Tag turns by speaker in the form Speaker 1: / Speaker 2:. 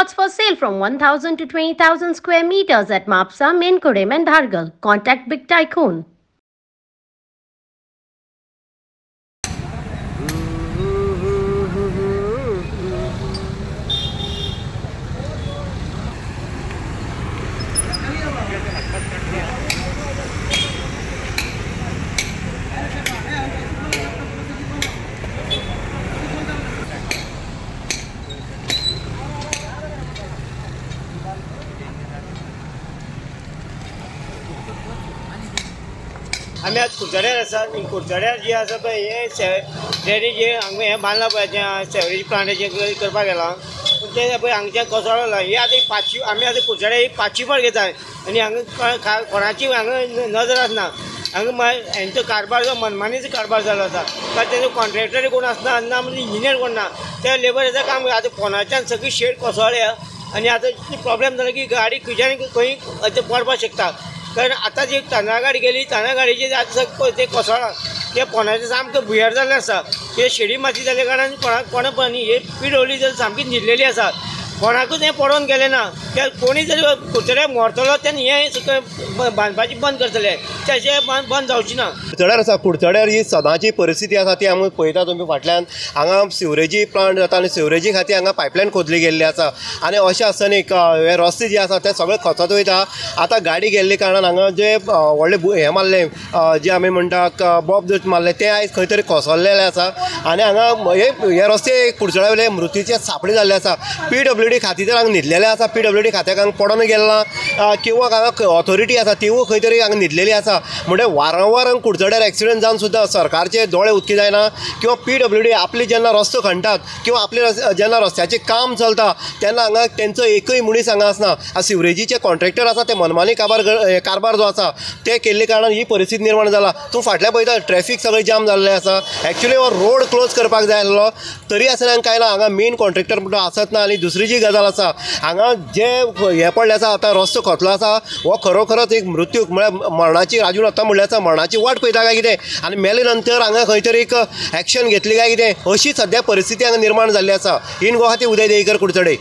Speaker 1: Plots for sale from 1,000 to 20,000 square meters at Mapsa, Menkodem and Dhargal. Contact Big Tycoon.
Speaker 2: आम्ही आज कुर्चड्यार आसा आनी कुर्चड्यार जी आसा पळय हे ड्रेनेज हांगा हें बांदलां पळय सेवरेज प्लांटाचें करपाक गेलां पूण तें पळय हांगच्यान कोसळ्ळो ही आतां पांचवी आमी आतां कुर्चड्यार ही पांचवी फावट घेता आनी हांगा कोणाची हांगा नजर आसना हांगा हेंचो कारबार जो मनमानीचो कारबार जालो आसा कारण तेजो कॉन्ट्रॅक्टर कोण आसना ना म्हणजे इंजिनियर कोण ना ते लेबराचें काम आतां फोनाच्यान सगळी शेड कोसळ्ळ्या आनी आतां प्रॉब्लेम जालो की गाडी खंयच्यान खंय पडपाक शकता कारण आतां जी तांदळा गाडी गेली तांदळा गाडयेचें आतां ते कोसळ्ळां ते फोनाचें सामकें भुयार जाल्लें आसा ते शेडी माती जाल्या कारणान कोणाक न्ही हे पिडवली जर सामकी न्हिदलेली आसा कोणाकूच हें पडोवन गेलें ना ते कोणी जर कुर्चड्यार मरतलो तेन्ना हें बांदपाचें बंद करतले तेचें बंद जावचें ना
Speaker 3: कुर्चड्यार आसा कुर्चड्यार ही सदांची परिस्थिती आसा ती आमी पळयता तुमी फाटल्यान हांगा सिवरेजी प्लांट जाता आनी सिवरेजी खातीर हांगा पायपलायन खोदली गेल्ली आसा आनी अशें आसतना एक हे रस्ते जे आसा ते सगळे खचत वयता आतां गाडी गेल्ले कारणान हांगा जे व्हडले हें मारले जे आमी म्हणटा बॉब जर मारले ते आयज खंय तरी कोसळलेले आसा आनी हांगा हे रस्ते कुर्चड्या वयले मृत्यूचे सापळे जाल्ले आसा PWD खाती तर हांगा न्हिदलेले आसा PWD खात्याक हांगा पडोन गेला किंवा हांगा ऑथॉरिटी आसा तिवूय खंय तरी हांगा न्हिदलेली आसा म्हणजे वारंवार हांगा कुर्चड्यार एक्सिडेंट जावन सुद्दां सरकारचे दोळे उदकी जायना किंवा PWD आपली जेन्ना रस्तो खणटात किंवा आपले जेन्ना रस्त्याचें काम चलता तेन्ना हांगा तेंचो एकूय मनीस हांगा आसना सिवरेजीचे कॉन्ट्रॅक्टर आसा ते मनमानी कारबार जो आसा ते केल्ले कारणान ही परिस्थिती निर्माण जाला तूं फाटल्या पळयता ट्रॅफीक सगळें जाम जाल्लें आसा एक्चुली हो रोड क्लोज करपाक जाय आसलो तरी आसतना कांय ना हांगा मेन कॉन्ट्रॅक्टर म्हणटा आसत ना आनी दुसरी जी गजाल आसा हांगा जे हे पडले आसा आतां रस्तो खतलो आसा हो खरोखरच एक मृत्यू म्हळ्यार मरणाची राजून आतां म्हणल्यार आसा मरणाची वाट पळयता काय कितें आनी मेले नंतर हांगा खंय तरी एक एक्शन घेतली काय कितें अशी सद्या परिस्थिती हांगा निर्माण जाल्ली आसा इन गुवाहाटी उदय देयकर कुडचडे।